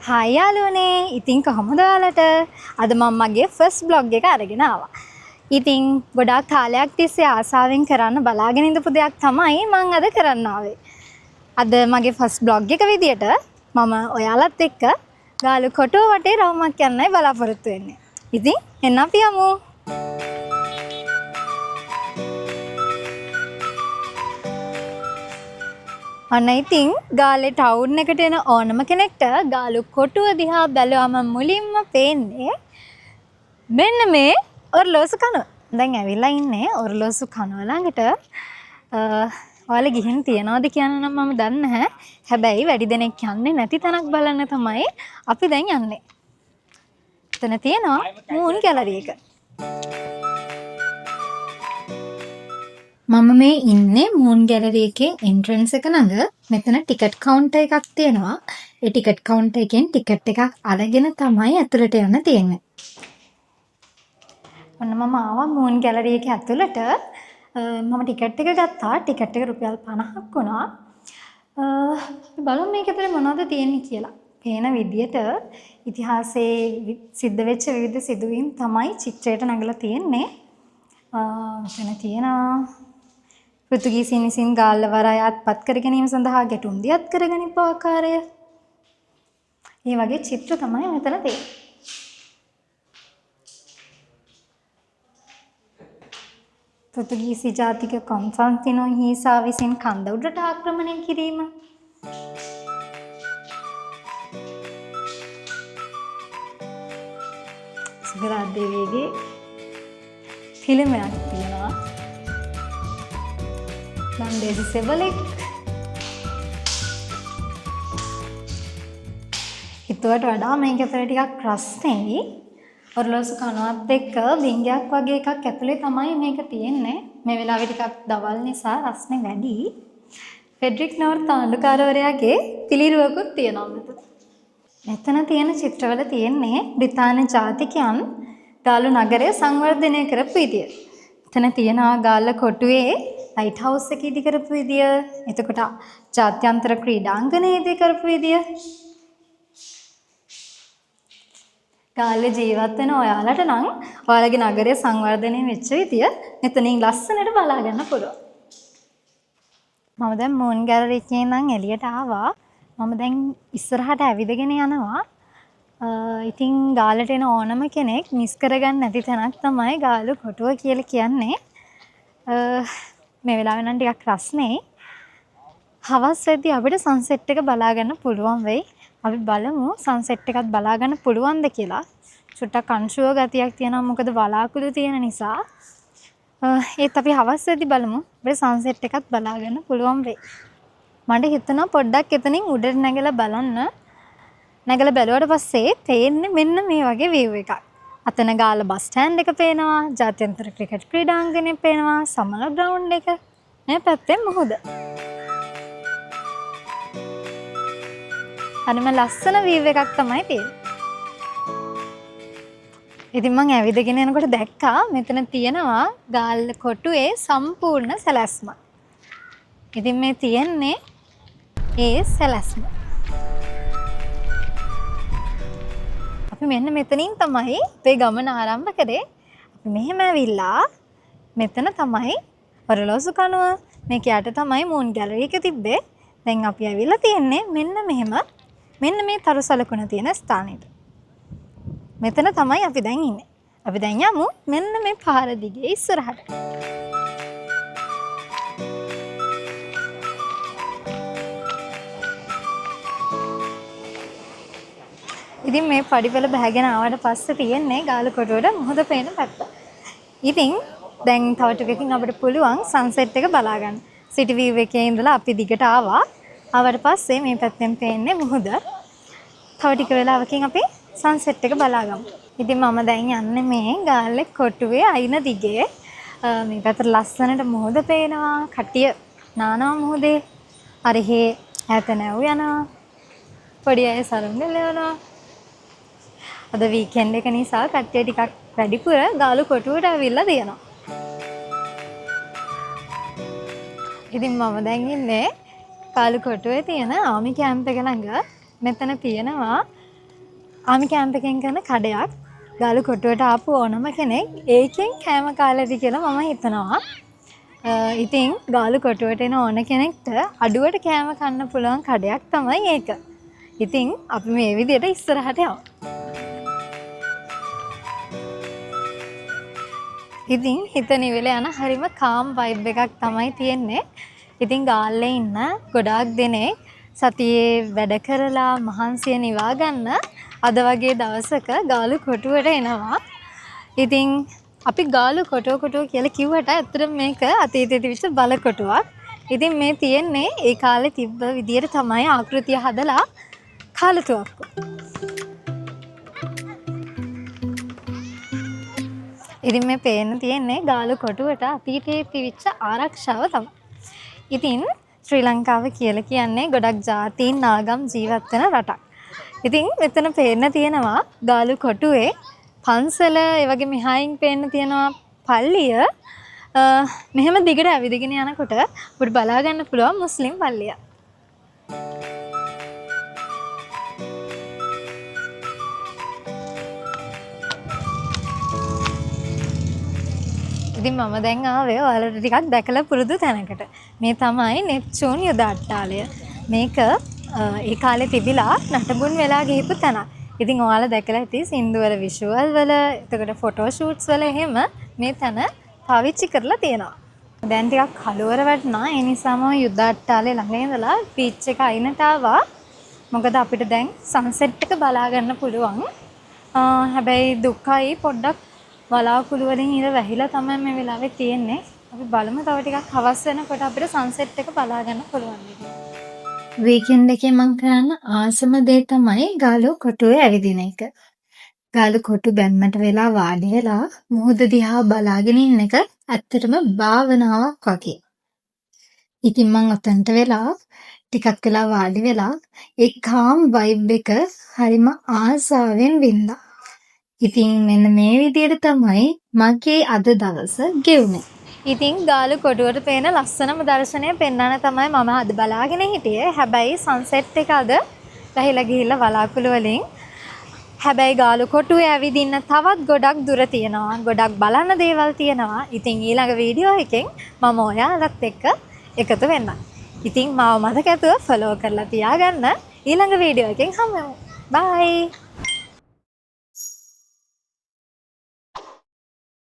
Hi යාළුවනේ. ඉතින් කොහොමද ඔයාලට? අද මම මගේ ෆස්ට් බ්ලොග් එක අරගෙන ආවා. ඉතින් ගොඩාක් කාලයක් තිස්සේ ආසාවෙන් කරන්න බලාගෙන ඉඳපු දෙයක් තමයි මම අද කරන්න ආවේ. අද මගේ ෆස්ට් බ්ලොග් එක විදියට මම ඔයාලත් එක්ක ගාලු කොටුව වටේ රවුමක් යන්නයි බලාපොරොත්තු වෙන්නේ. ඉතින් එන්න අපි යමු. අන්න ඉතින් ගාලේ ටවුන් එකට එන ඕනම කෙනෙක්ට ගාලු කොටුව දිහා බැලුවම මුලින්ම පේන්නේ මෙන්න මේ ඔරලෝසු කනුව. දැන් ඇවිල්ලා ඉන්නේ ඔරලෝසු කනුව ළඟට. ඔයාලා ගිහින් තියනවාද කියන නම් මම දන්නේ නැහැ. හැබැයි වැඩි දෙනෙක් යන්නේ නැති තැනක් බලන්න තමයි අපි දැන් යන්නේ. එතන තියෙනවා මූන් ගැලරි එක. මම මේ ඉන්නේ මූන් ගැලරි එකේ එන්ට්‍රන්ස් එක ළඟ. මෙතන ටිකට් කවුන්ටර් එකක් තියෙනවා. ඒ ටිකට් කවුන්ටර් එකෙන් ටිකට් එකක් අරගෙන තමයි ඇතුළට යන්න තියෙන්නේ. ඔන්න මම ආවා මූන් ගැලරි එකේ ඇතුළට. මම ටිකට් එක ගත්තා. ටිකට් එක රුපියල් 50ක් වුණා. බලමු මේක ඇතුලේ මොනවද තියෙන්නේ කියලා. පේන විදියට ඉතිහාසයේ සිද්ධ වෙච්ච විවිධ සිදුවීම් තමයි චිත්‍රයට නගලා තියෙන්නේ. මෙතන තියෙනවා පෘතුගීසීන් විසින් ගාල්ල වරාය අත්පත් කර ගැනීම සඳහා ගැටුම් දියත් කරගනිපු ආකාරය. මේ වගේ චිත්‍ර තමයි මෙතන තියෙන්නේ. පෘතුගීසි ජාතික කොන්ස්ටන්තිනෝ හීසා විසින් කන්ද උඩට ආක්‍රමණය කිරීම. සුගරාජ් දේවියගේ ෆිල්මයක් තියෙනවා. නන්දේසි සෙබලෙක්. හිතුවට වඩා මේක ඇතුලේ ටිකක් රස්නේ. ඔරලෝසු කනුවත් එක්ක බින්ගයක් වගේ එකක් ඇතුලේ තමයි මේක තියෙන්නේ. මේ වෙලාවේ ටිකක් දවල් නිසා රස්නේ වැඩි. ෆෙඩරික් නෝර්ත් ආණ්ඩුකාරවරයාගේ පිළිරුවකුත් තියෙනවා මෙතන. මෙතන තියෙන චිත්‍රවල තියෙන්නේ බ්‍රිතාන්‍ය ජාතිකයන් ගාලු නගරය සංවර්ධනය කරපු විදිය. එතන තියෙනවා ගාල්ල කොටුවේ ලයිට් හවුස් එක ඉදි කරපු විදිය. එතකොට ජාත්‍යන්තර ක්‍රීඩාංගණය ඉදි කරපු විදිය. ගාල්ලේ ජීවත් වෙන ඔයාලට නම් ඔයාලගේ නගරය සංවර්ධනය වෙච්ච විදිය මෙතනින් ලස්සනට බලා ගන්න පුළුවන්. මම දැන් මූන් ගැලරි එකේ ඉඳන් එළියට ආවා. මම දැන් ඉස්සරහට ඇවිදගෙන යනවා. ඉතින් ගාලට එන ඕනම කෙනෙක් මිස් කරගන්න නැති තැනක් තමයි ගාලු කොටුව කියලා කියන්නේ. මේ වෙලාවේ නම් ටිකක් රස්නේ. හවස් වෙද්දී අපිට සන්සෙට් එක බලා ගන්න පුළුවන් වෙයි. අපි බලමු සන්සෙට් එකත් බලා ගන්න පුළුවන්ද කියලා. චුට්ටක් අන්ෂුව ගතියක් තියෙනවා මොකද වලාකුළු තියෙන නිසා. ඒත් අපි හවස් වෙද්දී බලමු අපිට සන්සෙට් එකත් බලා ගන්න පුළුවන් වෙයි. මට හිතුණා පොඩ්ඩක් එතනින් උඩට නැගලා බලන්න. නැගලා බැලුවට පස්සේ පේන්නේ මෙන්න මේ වගේ view එකක්. අතන ගාල්ල බස් ස්ටෑන්ඩ් එක පේනවා, ජාත්‍යන්තර ක්‍රිකට් ක්‍රීඩාංගණය පේනවා, සමල ග්‍රවුන්ඩ් එක. මේ පැත්තෙන් මුහුද. අනිම ලස්සන view එකක් තමයි තියෙන්නේ. ඉතින් මම ඇවිදගෙන යනකොට දැක්කා මෙතන තියෙනවා ගාල්ල කොටුවේ සම්පූර්ණ සැලැස්ම. ඉතින් මේ තියෙන්නේ ඒ සැලැස්ම. අපි මෙන්න මෙතනින් තමයි අපේ ගමන ආරම්භ කරේ. අපි මෙහෙම ඇවිල්ලා මෙතන තමයි ඔරලෝසු කනුව. මේක යට තමයි මූන් ගැලරි එක තිබ්බේ. දැන් අපි ඇවිල්ලා තියෙන්නේ මෙන්න මෙහෙම මෙන්න මේ තරු සලකුණ තියෙන ස්ථානෙට. මෙතන තමයි අපි දැන් ඉන්නේ. අපි දැන් යමු මෙන්න මේ පාර දිගේ ඉස්සරහට. ඉතින් මේ පඩිපෙළ බහගෙන ආවට පස්සේ තියෙන්නේ ගාලු කොටුවට මුහුද පේන පැත්ත. ඉතින් දැන් තව ටිකකින් අපිට පුළුවන් සන්සෙට් එක බලා ගන්න. සිටි view එකේ ඉඳලා අපි දිගට ආවා. ආවට පස්සේ මේ පැත්තෙන් පේන්නේ මුහුද. තව ටික වෙලාවකින් අපි සන්සෙට් එක බලා ගමු. ඉතින් මම දැන් යන්නේ මේ ගාල්ලේ කොටුවේ අයින දිගේ. මේ පැත්තට ලස්සනට මුහුද පේනවා. කටිය නානවා මුහුදේ. අරහේ ඈත නැව් යනවා. පොඩි අය සරුංගල යනවා. අද වීකෙන්ඩ් එක නිසා කට්ටිය ටිකක් වැඩිපුර ගාලු කොටුවට ඇවිල්ලා තියෙනවා. ඉතින් මම දැන් ඉන්නේ ගාලු කොටුවේ තියෙන ආමි කැම්ප් එක ළඟ. මෙතන තියෙනවා ආමි කැම්ප් එකෙන් කරන කඩයක් ගාලු කොටුවට ආපු ඕනම කෙනෙක් ඒකෙන් කෑම කාලෙදි කියලා මම හිතනවා. ඉතින් ගාලු කොටුවට එන ඕන කෙනෙක්ට අඩුවට කෑම කන්න පුළුවන් කඩයක් තමයි ඒක. ඉතින් අපි මේ විදිහට ඉස්සරහට යමු. ඉතින් හිත නිවිල යන හරිම කාම් වයිබ් එකක් තමයි තියෙන්නේ. ඉතින් ගාල්ලේ ඉන්න ගොඩාක් දෙනෙක් සතියේ වැඩ කරලා මහන්සිය නිවා ගන්න අද වගේ දවසක ගාලු කොටුවට එනවා. ඉතින් අපි ගාලු කොටුව කියලා කිව්වට ඇත්තටම මේක අතීතයේ තිබිච්ච බල කොටුවක්. ඉතින් මේ තියෙන්නේ ඒ කාලේ තිබ්බ විදියට තමයි ආකෘතිය හදලා කාලතුවක්කු. ඉතින් මේ පේන්න තියෙන්නේ ගාලු කොටුවට අතීතයේ තිබිච්ච ආරක්ෂාව තමයි. ඉතින් ශ්‍රී ලංකාව කියලා කියන්නේ ගොඩක් ජාතීන් ආගම් ජීවත් වෙන රටක්. ඉතින් මෙතන පේන්න තියෙනවා ගාලු කොටුවේ පන්සල ඒ වගේ මෙහායින් පේන්න තියෙනවා පල්ලිය. මෙහෙම දිගට ඇවිදගෙන යනකොට අපිට බලා ගන්න පුළුවන් මුස්ලිම් පල්ලිය. ඉතින් මම දැන් ආවේ ඔයාලට ටිකක් දැකලා පුරුදු තැනකට. මේ තමයි නෙප්චූන් යුද අට්ටාලය. මේක ඒ කාලේ තිබිලා නටබුන් වෙලා ගිහපු තැනක්. ඉතින් ඔයාලා දැකලා ඇති සින්දුවල විෂුවල් වල, එතකොට ෆොටෝ ෂූට්ස් වල එහෙම මේ තැන පාවිච්චි කරලා තියෙනවා. දැන් ටිකක් කලවර වටනා. ඒ නිසාම යුද අට්ටාලේ ළඟ ඉඳලා බීච් එක අයිනට ආවා. මොකද අපිට දැන් සන්සෙට් එක බලා ගන්න පුළුවන්. හැබැයි දුකයි පොඩ්ඩක් වලාකුළු වලින් ඉර වැහිලා තමයි මේ වෙලාවේ තියෙන්නේ. අපි බලමු තව ටිකක් හවස් වෙනකොට අපිට සන්සෙට් එක බලා ගන්න පුළුවන් විදියට. වීකෙන්ඩ් එකේ මම කරන ආසම දේ තමයි ගාලු කොටුවේ ඇවිදින එක. ගාලු කොටු බැම්මට වෙලා වාඩි වෙලා මුහුද දිහා බලාගෙන ඉන්න එක ඇත්තටම භාවනාවක් වගේ. ඉතින් මම ඔතනට වෙලා ටිකක් වෙලා වාඩි වෙලා ඒ කාම් වයිබ් එක හරිම ආසාවෙන් වින්දා. ඉතින් මෙන්න මේ විදිහට තමයි මගේ අද දවස ගෙවුනේ. ඉතින් ගාලු කොටුවට පේන ලස්සනම දර්ශනය පෙන්වන්න තමයි මම අද බලාගෙන හිටියේ. හැබැයි සන්සෙට් එක අද වැහිලා ගිහිල්ලා වලාකුළු වලින්. හැබැයි ගාලු කොටුවේ ඇවිදින්න තවත් ගොඩක් දුර තියෙනවා. ගොඩක් බලන්න දේවල් තියෙනවා. ඉතින් ඊළඟ වීඩියෝ එකෙන් මම ඔයාලත් එක්ක එකතු වෙන්නම්. ඉතින් මාව මතක ඇතුව ෆලෝ කරලා තියාගන්න. ඊළඟ වීඩියෝ එකෙන් හම්බෙමු. බයි.